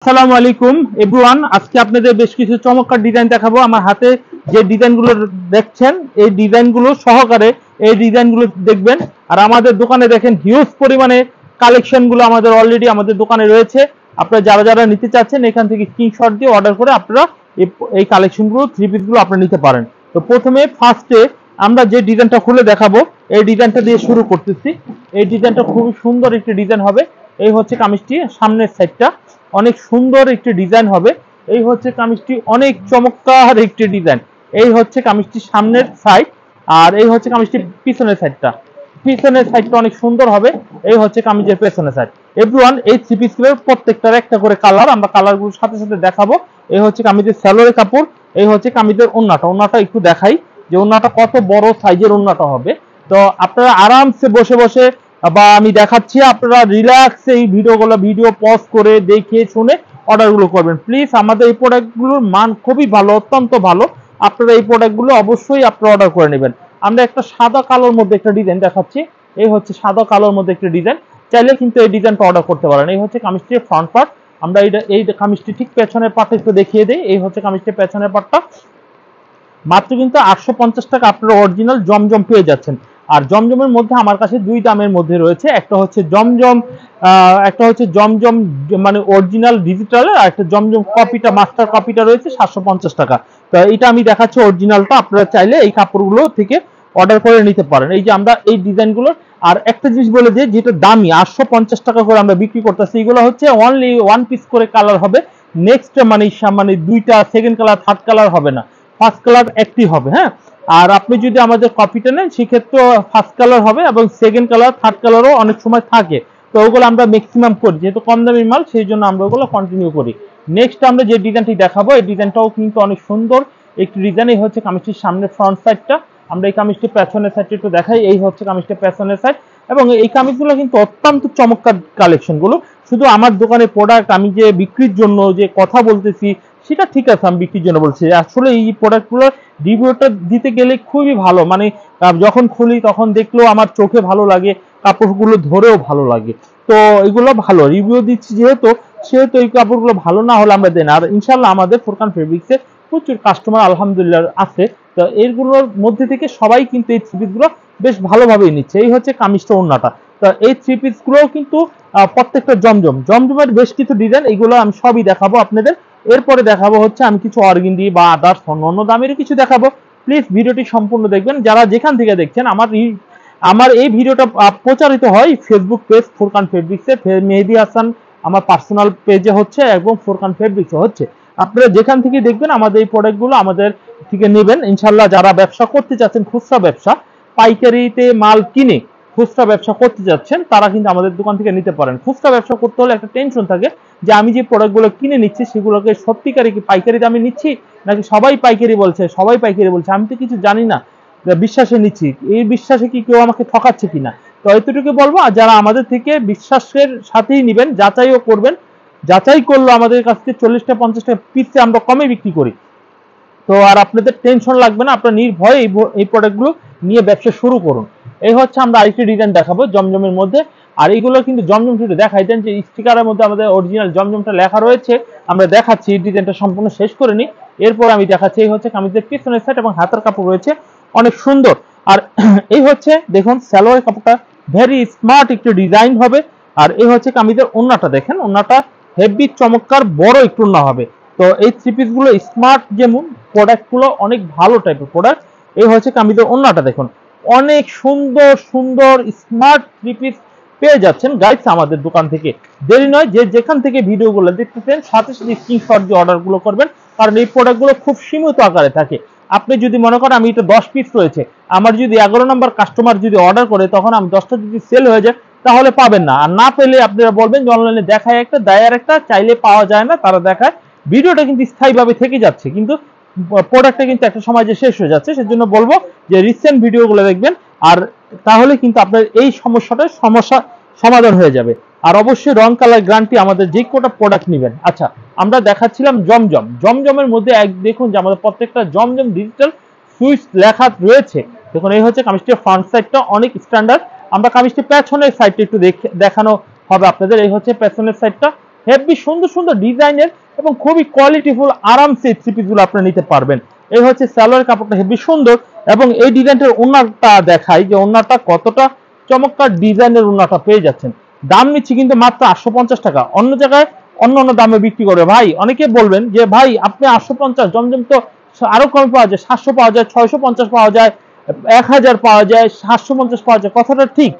আসসালামু আলাইকুম এভরিওয়ান। আজকে আপনাদের বেশ কিছু চমৎকার ডিজাইন দেখাবো। আমার হাতে যে ডিজাইনগুলো দেখছেন এই ডিজাইনগুলো সহকারে এই ডিজাইনগুলো দেখবেন। আর আমাদের দোকানে দেখেন হিউজ পরিমাণে কালেকশনগুলো আমাদের অলরেডি আমাদের দোকানে রয়েছে। আপনারা যারা যারা নিতে চাচ্ছেন এখান থেকে স্ক্রিনশট দিয়ে অর্ডার করে আপনারা এই কালেকশনগুলো থ্রি পিসগুলো আপনারা নিতে পারেন। তো প্রথমে ফার্স্টে আমরা যে ডিজাইনটা খুলে দেখাবো এই ডিজাইনটা দিয়ে শুরু করতেছি। এই ডিজাইনটা খুবই সুন্দর একটি ডিজাইন হবে। এই হচ্ছে কামিজটি সামনের সাইডটা, অনেক সুন্দর একটি ডিজাইন হবে। এই হচ্ছে কামিজটি, অনেক চমৎকার একটি ডিজাইন। এই হচ্ছে কামিজটির সামনের সাইড, আর এই হচ্ছে কামিজটির পিছনের সাইডটা। পিছনের সাইডটা অনেক সুন্দর হবে। এই হচ্ছে কামিজের পেছনের সাইড। এভরিওয়ান, এই থ্রি পিসগুলোর প্রত্যেকটার একটা করে কালার, আমরা কালারগুলোর সাথে সাথে দেখাবো। এই হচ্ছে কামিজের সালোয়ারের কাপড়, এই হচ্ছে কামিজের ওন্নাটা। ওন্নাটা একটু দেখাই যে ওন্নাটা কত বড় সাইজের ওন্নাটা হবে। তো আপনারা আরামসে বসে বসে বা আমি দেখাচ্ছি, আপনারা রিল্যাক্সে এই ভিডিও পজ করে দেখে শুনে অর্ডারগুলো করবেন। প্লিজ, আমাদের এই প্রোডাক্টগুলোর মান খুবই ভালো, অত্যন্ত ভালো। আপনারা এই প্রোডাক্টগুলো অবশ্যই আপনারা অর্ডার করে নেবেন। আমরা একটা সাদা কালোর মধ্যে একটা ডিজাইন দেখাচ্ছি। এই হচ্ছে সাদা কালোর মধ্যে একটা ডিজাইন, চাইলে কিন্তু এই ডিজাইনটা অর্ডার করতে পারেন। এই হচ্ছে কামিজটির ফ্রন্ট পার্ট। আমরা এই কামিজটি ঠিক পেছনের পার্টটা একটু দেখিয়ে দিই। এই হচ্ছে কামিজটির পেছনের পার্টটা। মাত্র কিন্তু 850 টাকা আপনারা অরিজিনাল জমজম পেয়ে যাচ্ছেন। আর জমজমের মধ্যে আমার কাছে দুই দামের মধ্যে রয়েছে, একটা হচ্ছে জমজম মানে অরিজিনাল ডিজিটাল, আর একটা জমজম কপিটা মাস্টার কপিটা রয়েছে 750 টাকা। তো এটা আমি দেখাচ্ছি অরিজিনালটা, আপনারা চাইলে এই কাপড়গুলো থেকে অর্ডার করে নিতে পারেন। এই যে আমরা এই ডিজাইনগুলো, আর একটা জিনিস বলে যে যেটা দামি 850 টাকা করে আমরা বিক্রি করতেছি, এগুলো হচ্ছে অনলি ওয়ান পিস করে কালার হবে। নেক্সট মানে দুইটা সেকেন্ড কালার থার্ড কালার হবে না, ফার্স্ট কালার একটি হবে। হ্যাঁ, আর আপনি যদি আমাদের কপিটা নেন সেক্ষেত্রে ফার্স্ট কালার হবে এবং সেকেন্ড কালার থার্ড কালারও অনেক সময় থাকে। তো ওগুলো আমরা ম্যাক্সিমাম করি, যেহেতু কম দামি মাল সেই জন্য আমরা ওগুলো কন্টিনিউ করি। নেক্সট আমরা যে ডিজাইনটি দেখাবো এই ডিজাইনটাও কিন্তু অনেক সুন্দর একটি ডিজাইন। এই হচ্ছে কামিজটির সামনে ফ্রন্ট সাইডটা। আমরা এই কামিজটির পেছনের সাইডটা একটু দেখাই। এই হচ্ছে কামিজটির পেছনের সাইড, এবং এই কামিজগুলো কিন্তু অত্যন্ত চমৎকার কালেকশনগুলো। শুধু আমার দোকানের প্রোডাক্ট আমি যে বিক্রির জন্য যে কথা বলতেছি সেটা ঠিক আছে, আমি বিক্রির জন্য বলছি। আসলে এই প্রোডাক্টগুলো রিভিউটা দিতে গেলে খুবই ভালো, মানে যখন খুলি তখন দেখলেও আমার চোখে ভালো লাগে, কাপড়গুলো ধরেও ভালো লাগে। তো এগুলো ভালো রিভিউ দিচ্ছি যেহেতু, সেহেতু এই কাপড়গুলো ভালো না হলে আমরা দেন। আর ইনশাল্লাহ আমাদের ফুরকান ফেব্রিক্সে প্রচুর কাস্টমার আলহামদুলিল্লাহ আছে। তো এগুলোর মধ্যে থেকে সবাই কিন্তু এই থ্রি পিসগুলো বেশ ভালোভাবেই নিচ্ছে। এই হচ্ছে কামিজটা ওন্নাটা। তো এই থ্রি পিসগুলোও কিন্তু প্রত্যেকটা জমজমের বেশ কিছু ডিজাইন, এগুলো আমি সবই দেখাবো আপনাদের। এরপরে দেখাবো হচ্ছে আমি কিছু অর্গেন্ডি বা আদার্স অন্য দামেরও কিছু দেখাবো। প্লিজ ভিডিওটি সম্পূর্ণ দেখবেন। যারা যেখান থেকে দেখছেন, আমার এই ভিডিওটা প্রচারিত হয় ফেসবুক পেজ ফুরকান ফেব্রিক্সে, মেহেদী হাসান আমার পার্সোনাল পেজে হচ্ছে এবং ফুরকান ফেব্রিক্সে হচ্ছে। আপনারা যেখান থেকে দেখবেন আমাদের এই প্রোডাক্টগুলো আমাদের থেকে নেবেন ইনশাল্লাহ। যারা ব্যবসা করতে চাচ্ছেন, খুচরা ব্যবসা, পাইকারিতে মাল কিনে খুচরা ব্যবসা করতে যাচ্ছেন, তারা কিন্তু আমাদের দোকান থেকে নিতে পারেন। খুচরা ব্যবসা করতে হলে একটা টেনশন থাকে যে আমি যে প্রোডাক্টগুলো কিনে নিচ্ছি সেগুলোকে সত্যিকারে কি পাইকারি দামে নিচ্ছি, নাকি সবাই পাইকারি বলছে, আমি তো কিছু জানি না, বিশ্বাসে নিচ্ছি, এই বিশ্বাসে কি কেউ আমাকে ঠকাচ্ছে কিনা। তো এতটুকু বলবো, আর যারা আমাদের থেকে বিশ্বাসের সাথেই নিবেন, যাচাইও করবেন। যাচাই করলো আমাদের কাছ থেকে 40টা 50টা পিসে আমরা কমে বিক্রি করি। তো আর আপনাদের টেনশন লাগবে না, আপনারা নির্ভয়ে এই প্রোডাক্টগুলো নিয়ে ব্যবসা শুরু করুন। এই হচ্ছে আমরা আরেকটি ডিজাইন দেখাবো জমজমের মধ্যে। আর এইগুলো কিন্তু জমজম শুধু দেখাই দেন যে স্টিকারের মধ্যে আমাদের অরিজিনাল জমজমটা লেখা রয়েছে। আমরা দেখাচ্ছি এই ডিজাইনটা সম্পূর্ণ শেষ করে নিই, এরপর আমি দেখাচ্ছি। এই হচ্ছে কামিজের পিছনের সাইড এবং হাতের কাপড় রয়েছে অনেক সুন্দর। আর এই হচ্ছে দেখুন সালোয়ারের কাপড়টা ভেরি স্মার্ট একটু ডিজাইন হবে। আর এই হচ্ছে কামিজের ওন্নাটা, দেখেন ওন্নাটা হেভি চমৎকার বড় একটু ওন্না হবে। তো এই থ্রি পিস গুলো স্মার্ট, যেমন প্রোডাক্ট গুলো অনেক ভালো টাইপের প্রোডাক্ট। এই হচ্ছে কামিজের ওন্নাটা, দেখুন অনেক সুন্দর সুন্দর স্মার্ট থ্রি পিস পেয়ে যাচ্ছেন গাইস আমাদের দোকান থেকে। দেরি নয়, যে যেখান থেকে ভিডিওগুলো দেখতেছেন সাথে সাথে স্ক্রিনশট দিয়ে অর্ডারগুলো করবেন, কারণ এই প্রোডাক্টগুলো খুব সীমিত আকারে থাকে। আপনি যদি মনে করেন আমি এটা 10 পিস রয়েছে, আমার যদি 11 নম্বর কাস্টমার যদি অর্ডার করে, তখন আমি 10টা যদি সেল হয়ে যায় তাহলে পাবেন না। আর না পেলে আপনারা বলবেন যে অনলাইনে দেখায় একটা দেয় আর একটা, চাইলে পাওয়া যায় না, তারা দেখায়। ভিডিওটা কিন্তু স্থায়ীভাবে থেকে যাচ্ছে, কিন্তু প্রোডাক্টটা কিন্তু একটা সময় যে শেষ হয়ে যাচ্ছে। সেজন্য বলবো যে রিসেন্ট ভিডিওগুলো দেখবেন, আর তাহলে কিন্তু আপনার এই সমস্যা সমাধান হয়ে যাবে। আর অবশ্যই রং কালার গ্যারান্টি আমাদের যে কোটা প্রোডাক্ট নেবেন। আচ্ছা, আমরা দেখাচ্ছিলাম জমজমের মধ্যে দেখুন যে আমাদের প্রত্যেকটা জমজম ডিজিটাল সুইচ লেখা রয়েছে। দেখুন এই হচ্ছে কামিজটির ফ্রন্ট সাইডটা অনেক স্ট্যান্ডার্ড। আমরা কামিজটির পেছনের সাইডটা একটু দেখানো হবে আপনাদের। এই হচ্ছে পেছনের সাইডটা, হেভি সুন্দর সুন্দর ডিজাইনের এবং খুবই কোয়ালিটিফুল আরামসে থ্রি পিস গুলো আপনারা নিতে পারবেন। এই হচ্ছে সালোয়ার কাপড়টা হেভি সুন্দর, এবং এই ডিজাইনটার ওন্নাটা দেখাই যে ওন্নাটা কতটা চমৎকার ডিজাইনের ওন্নাটা পেয়ে যাচ্ছেন। দাম নিচ্ছি কিন্তু মাত্র 850 টাকা। অন্য জায়গায় অন্য অন্য দামে বিক্রি করে ভাই, অনেকে বলবেন যে ভাই আপনি 850, জমজম তো আরো কমে পাওয়া যায়, 700 পাওয়া যায়, 650 পাওয়া যায়, 1000 পাওয়া যায়, 750 পাওয়া যায়। কথাটা ঠিক।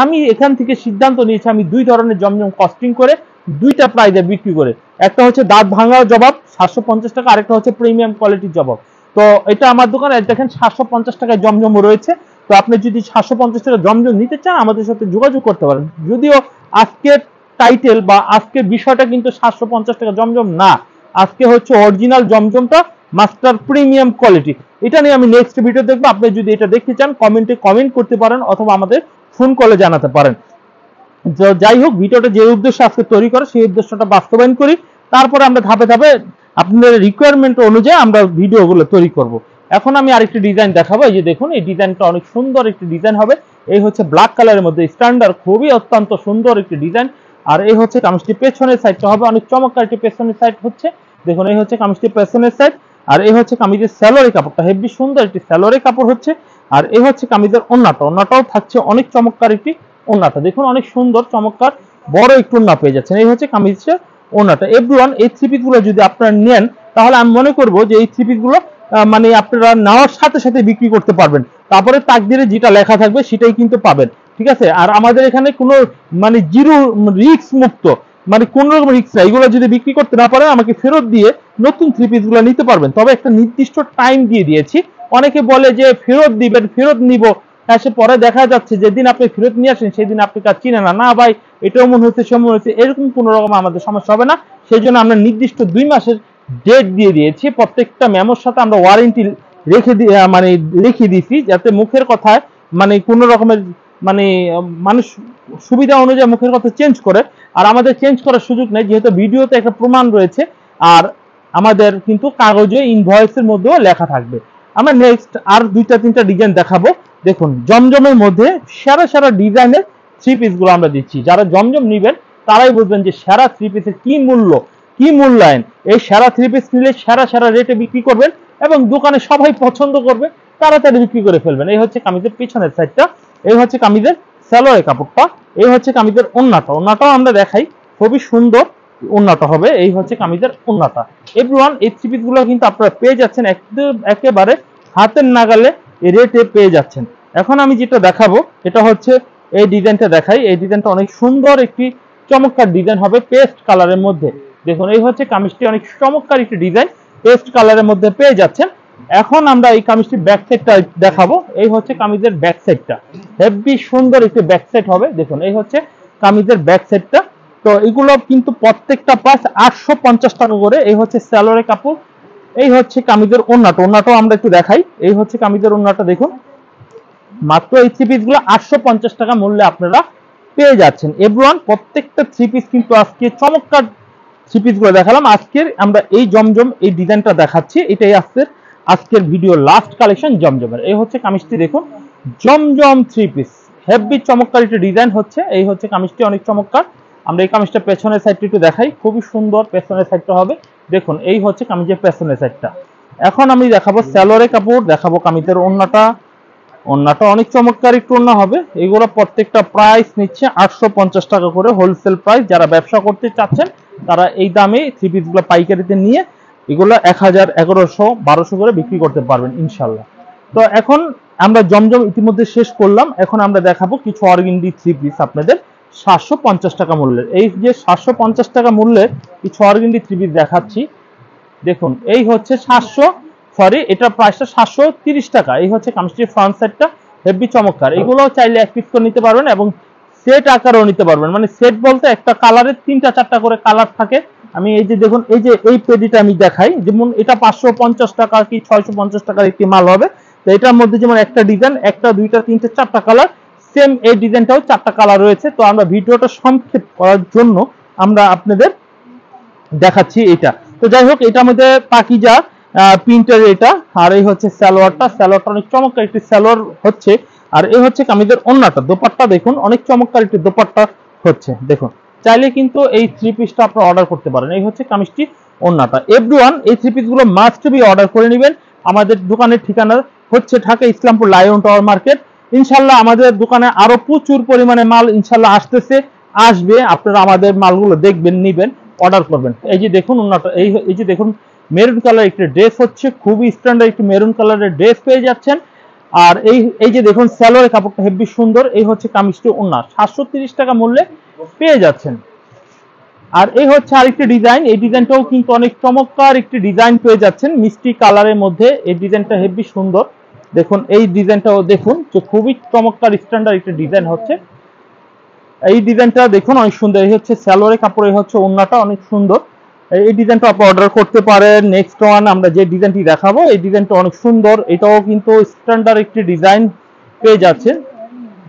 আমি এখান থেকে সিদ্ধান্ত নিয়েছি আমি দুই ধরনের জমজম কস্টিং করে দুইটা প্রাইজে বিক্রি করে, একটা হচ্ছে দাঁত ভাঙা জবাব 750 টাকা, আরেকটা হচ্ছে প্রিমিয়াম কোয়ালিটির জবাব। তো এটা আমার দোকানে দেখেন 750 টাকায় জমজম রয়েছে। তো আপনি যদি 750 টাকা জমজম নিতে চান আমাদের সাথে যোগাযোগ করতে পারেন। যদিও আজকের টাইটেল বা আজকের বিষয়টা কিন্তু 750 টাকা জমজম না, আজকে হচ্ছে অরিজিনাল জমজমটা মাস্টার প্রিমিয়াম কোয়ালিটি। এটা নিয়ে আমি নেক্সট ভিডিও দেখবো। আপনি যদি এটা দেখতে চান কমেন্টে কমেন্ট করতে পারেন অথবা আমাদের ফোন কলে জানাতে পারেন। যাই হোক, ভিডিওটা যে উদ্দেশ্যে আজকে তৈরি করে সেই উদ্দেশ্যটা বাস্তবায়ন করি, তারপরে আমরা ধাপে ধাপে আপনাদের রিকোয়ারমেন্ট অনুযায়ী আমরা ভিডিওগুলো তৈরি করব। এখন আমি আরেকটি ডিজাইন দেখাবো। এই যে দেখুন, এই ডিজাইনটা অনেক সুন্দর একটি ডিজাইন হবে। এই হচ্ছে ব্ল্যাক কালারের মধ্যে স্ট্যান্ডার্ড, খুবই অত্যন্ত সুন্দর একটি ডিজাইন। আর এই হচ্ছে কামিজটি পেছনের সাইডটা হবে অনেক চমৎকার একটি পেছনের সাইড হচ্ছে। দেখুন এই হচ্ছে কামিজটি পেছনের সাইড, আর এই হচ্ছে কামিজের স্যালোয়ারি কাপড়টা হেভি সুন্দর একটি স্যালোয়ারি কাপড় হচ্ছে। আর এই হচ্ছে কামিজের ওন্নাটাও থাকছে অনেক চমৎকার একটি ওন্নাটা। দেখুন অনেক সুন্দর চমৎকার বড় একটু ওন্না পেয়ে যাচ্ছেন। এই হচ্ছে কামিজের ওন্নাটা। এভরিওয়ান, এই থ্রি পিস গুলো যদি আপনারা নেন তাহলে আমি মনে করবো যে এই থ্রি পিস গুলো মানে আপনারা নেওয়ার সাথে সাথে বিক্রি করতে পারবেন। তারপরে তাকদিরে যেটা লেখা থাকবে সেটাই কিন্তু পাবেন, ঠিক আছে। আর আমাদের এখানে কোনো মানে জিরো রিস্ক মুক্ত, মানে কোন রকম রিস্ক নাই। এগুলো যদি বিক্রি করতে না পারেন আমাকে ফেরত দিয়ে নতুন থ্রি পিস গুলো নিতে পারবেন। তবে একটা নির্দিষ্ট টাইম দিয়ে দিয়েছি। অনেকে বলে যে ফেরত দিবেন, ফেরত নিব, সে পরে দেখা যাচ্ছে যেদিন আপনি ফেরত নিয়ে আসেন সেদিন আপনি কাজ চিনে না, না ভাই এটাও মনে হচ্ছে সে মনে হচ্ছে, এরকম কোন রকম আমাদের সমস্যা হবে না। সেই জন্য আমরা নির্দিষ্ট 2 মাসের ডেট দিয়ে দিয়েছি। প্রত্যেকটা মেমোর সাথে আমরা ওয়ারেন্টি মানে লিখে দিয়েছি, যাতে মুখের কথায় মানে কোন রকমের মানে মানুষ সুবিধা অনুযায়ী মুখের কথা চেঞ্জ করে, আর আমাদের চেঞ্জ করার সুযোগ নেই, যেহেতু ভিডিওতে একটা প্রমাণ রয়েছে আর আমাদের কিন্তু কাগজে ইনভয়েসের মধ্যেও লেখা থাকবে। আমরা নেক্সট আর 2-3টা ডিজাইন দেখাবো। দেখুন জমজমের মধ্যে সেরা সেরা ডিজাইনের থ্রি পিস গুলো আমরা দিচ্ছি। যারা জমজম নিবেন তারাই বুঝবেন যে সেরা থ্রি পিসের কি মূল্য, কি মূল্যায়ন। এই সেরা থ্রি পিস নিলে সেরা সেরা রেটে বিক্রি করবেন এবং দোকানে সবাই পছন্দ করবে, তাড়াতাড়ি বিক্রি করে ফেলবেন। এই হচ্ছে কামিজের পিছনের সাইডটা, এই হচ্ছে কামিজের সালোয়ারের কাপড়টা, এই হচ্ছে কামিজের ওন্নাটাও আমরা দেখাই। খুবই সুন্দর ওন্নাটা হবে। এই হচ্ছে কামিজের ওন্নাটা। এভরিওয়ান, এই থ্রি পিস গুলো কিন্তু আপনারা পেয়ে যাচ্ছেন একেবারে হাতের নাগালে এই রেটে পেয়ে যাচ্ছেন। এখন আমি যেটা দেখাবো এটা হচ্ছে এই ডিজাইনটা দেখাই। এই ডিজাইনটা অনেক সুন্দর একটি চমৎকার ডিজাইন হবে পেস্ট কালারের মধ্যে। দেখুন এই হচ্ছে কামিজটি অনেক চমৎকার একটি ডিজাইন পেস্ট কালারের মধ্যে পেয়ে যাচ্ছেন। এখন আমরা এই কামিজটির ব্যাক সাইডটা দেখাবো। এই হচ্ছে কামিজের ব্যাক সাইডটা, হেভি সুন্দর একটি ব্যাক সাইড হবে। দেখুন এই হচ্ছে কামিজের ব্যাক সাইডটা। তো এগুলো কিন্তু প্রত্যেকটা পাঁচ 850 টাকা করে। এই হচ্ছে সালোয়ারের কাপড়, এই হচ্ছে কামিজের ওন্নাটাও আমরা একটু দেখাই। এই হচ্ছে কামিজের ওন্নাটা। দেখুন মাত্র এই থ্রি পিস গুলো 850 টাকা মূল্যে আপনারা পেয়ে যাচ্ছেন। এভরিওয়ান, প্রত্যেকটা থ্রি পিস কিন্তু আজকে চমৎকার থ্রি পিস গুলো দেখালাম। আজকের আমরা এই জমজম এই ডিজাইনটা দেখাচ্ছি, এটাই আজকের ভিডিও লাস্ট কালেকশন জমজমের। এই হচ্ছে কামিজটি, দেখুন জমজম থ্রি পিস হেভি চমৎকার একটি ডিজাইন হচ্ছে। এই হচ্ছে কামিজটি অনেক চমৎকার। আমরা এই কামিজটা পেছনের সাইডটা একটু দেখাই, খুবই সুন্দর পেছনের সাইডটা হবে। দেখুন এই হচ্ছে কামিজের পেছনের সাইডটা। এখন আমি দেখাবো সালোয়ারের কাপড়, দেখাবো কামিজের ওন্নাটা অনেক চমৎকার একটু ওন্না হবে। এগুলো প্রত্যেকটা প্রাইস নিচ্ছে 850 টাকা করে হোলসেল প্রাইস। যারা ব্যবসা করতে চাচ্ছেন তারা এই দামে থ্রি পিস গুলো পাইকারিতে নিয়ে এগুলো 1000, 1100, 1200 করে বিক্রি করতে পারবেন ইনশাল্লাহ। তো এখন আমরা জমজম ইতিমধ্যে শেষ করলাম। এখন আমরা দেখাবো কিছু অর্গেন্ডি থ্রি পিস আপনাদের 750 টাকা মূল্যের। এই যে 750 টাকা মূল্যের কিছু অর্গেন্ডি থ্রি পিস দেখাচ্ছি। দেখুন এই হচ্ছে এটা প্রাইসটা 730 টাকা। এই হচ্ছে কামিজটির ফ্রন্ট সাইডটা হেভি চমৎকার। এগুলো চাইলে এক পিস করে নিতে পারবেন এবং সেট আকারেও নিতে পারবেন। মানে সেট বলতে একটা কালারের 3-4টা করে কালার থাকে। আমি এই যে দেখুন এই পেডিটা আমি দেখাই, যেমন এটা 550 টাকা কি 650 টাকার একটি মাল হবে। তো এটার মধ্যে যেমন একটা ডিজাইন, একটা, দুইটা, তিনটে, 4টা কালার, সেম এই ডিজাইনটাও 4টা কালার রয়েছে। তো আমরা ভিডিওটা সংক্ষেপ করার জন্য আমরা আপনাদের দেখাচ্ছি এটা। তো যাই হোক, এটার মধ্যে পাকিজা প্রিন্টের এটা, আর এই হচ্ছে সালোয়ারটা অনেক চমৎকার একটি সালোয়ার হচ্ছে। আর এই হচ্ছে কামিজের ওন্নাটা, দোপাট্টা দেখুন অনেক চমৎকার একটি দোপাট্টা হচ্ছে। দেখুন চাইলে কিন্তু এই থ্রি পিসটা আপনারা অর্ডার করতে পারেন। এই হচ্ছে কামিজটি ওন্নাটা। এভরিওয়ান এই থ্রি পিসগুলো মাস্ট বি অর্ডার করে নেবেন। আমাদের দোকানের ঠিকানা হচ্ছে Dhaka Islampur lion tower market. ইনশাল্লাহ আমাদের দোকানে আরো প্রচুর পরিমাণে মাল ইনশাল্লাহ আসবে। আপনারা আমাদের মালগুলো দেখবেন, নিবেন, অর্ডার করবেন। এই যে দেখুন ওন্নাটা, এই যে দেখুন মেরুন কালার একটি ড্রেস হচ্ছে, খুবই স্ট্যান্ডার্ড একটি মেরুন কালারের ড্রেস পেয়ে যাচ্ছেন। আর এই যে দেখুন সালোয়ারের কাপড়টা হেভি সুন্দর। এই হচ্ছে কামিজটি ওন্না, 730 টাকা মূল্যে পেয়ে যাচ্ছেন। আর এই হচ্ছে আরেকটি ডিজাইন, এই ডিজাইনটাও কিন্তু অনেক চমৎকার একটি ডিজাইন পেয়ে যাচ্ছেন মিষ্টি কালারের মধ্যে। এই ডিজাইনটা হেভি সুন্দর। দেখুন এই ডিজাইনটাও দেখুন যে খুবই চমৎকার স্ট্যান্ডার্ড একটি ডিজাইন হচ্ছে। এই ডিজাইনটা দেখুন অনেক সুন্দর। এই হচ্ছে সালোয়ারের কাপড়, এই হচ্ছে ওন্নাটা অনেক সুন্দর। এই ডিজাইনটা আপনি অর্ডার করতে পারেন। নেক্সট ওয়ান আমরা যে ডিজাইনটি দেখাবো, এই ডিজাইনটা অনেক সুন্দর। এটাও কিন্তু স্ট্যান্ডার্ড একটি ডিজাইন পেয়ে যাচ্ছে।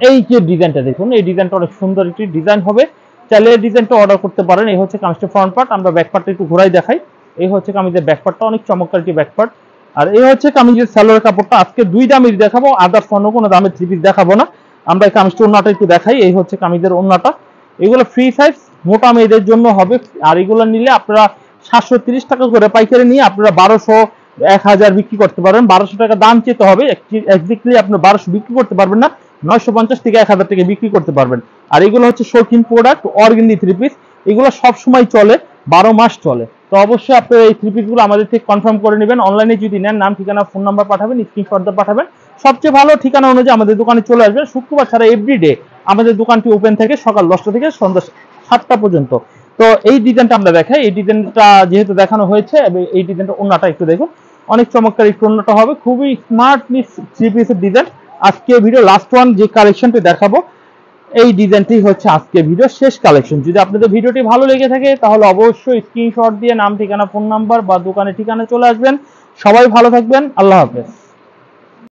এই যে ডিজাইনটা দেখুন, এই ডিজাইনটা অনেক সুন্দর একটি ডিজাইন হবে। চাইলে এই ডিজাইনটা অর্ডার করতে পারেন। এই হচ্ছে কামিজের ফ্রন্ট পার্ট। আমরা ব্যাক পার্টটা একটু ঘোরাই দেখাই। এই হচ্ছে কামিজের ব্যাক পার্টটা, অনেক চমৎকার একটি ব্যাক পার্ট। আর এই হচ্ছে কামিজের সালোয়ারের কাপড়টা। আজকে দুই দামের দেখাবো, আদার্স অন্য কোনো দামের থ্রি পিস দেখাবো না। আমরা এই কামিজটা ওন্নাটা একটু দেখাই। এই হচ্ছে কামিজের ওন্নাটা। এগুলো ফ্রি সাইজ, মোটা মেয়েদের জন্য হবে। আর এগুলো নিলে আপনারা 730 টাকা করে পাইকারি নিয়ে আপনারা 1200, 1000 বিক্রি করতে পারবেন। 1200 টাকা দাম চেতে হবে, এক্স্যাক্টলি আপনার 1200 বিক্রি করতে পারবেন না, 950 থেকে 1000 টাকা বিক্রি করতে পারবেন। আর এগুলো হচ্ছে শৌখিন প্রোডাক্ট, অর্গেন্ডি থ্রি পিস। এগুলো সব সময় চলে, 12 মাস চলে। তো অবশ্যই আপনারা এই থ্রি পিসগুলো আমাদের থেকে কনফার্ম করে নেবেন। অনলাইনে যদি নেন, নাম, ঠিকানা, ফোন নাম্বার পাঠাবেন, স্ক্রিনশট দিয়ে পাঠাবেন। সবচেয়ে ভালো ঠিকানা অনুযায়ী আমাদের দোকানে চলে আসবেন। শুক্রবার ছাড়া এভরিডে আমাদের দোকানটি ওপেন থাকে সকাল 10টা থেকে সন্ধ্যা 7টা পর্যন্ত। তো এই ডিজাইনটা আমরা দেখাই। এই ডিজাইনটা যেহেতু দেখানো হয়েছে, এই ডিজাইনটা ওন্নাটা একটু দেখুন, অনেক চমৎকার একটু ওন্নাটা হবে, খুবই স্মার্টলি থ্রি পিসের ডিজাইন। আজকে ভিডিও লাস্ট ওয়ান যে কালেকশনটি দেখাবো, এই ডিজাইনটি হচ্ছে আজকে ভিডিও শেষ কালেকশন। যদি আপনাদের ভিডিওটি ভালো লেগে থাকে তাহলে অবশ্যই স্ক্রিনশট দিয়ে নাম, ঠিকানা, ফোন নাম্বার বা দোকানের ঠিকানা চলে আসবেন। সবাই ভালো থাকবেন, আল্লাহ হাফেজ।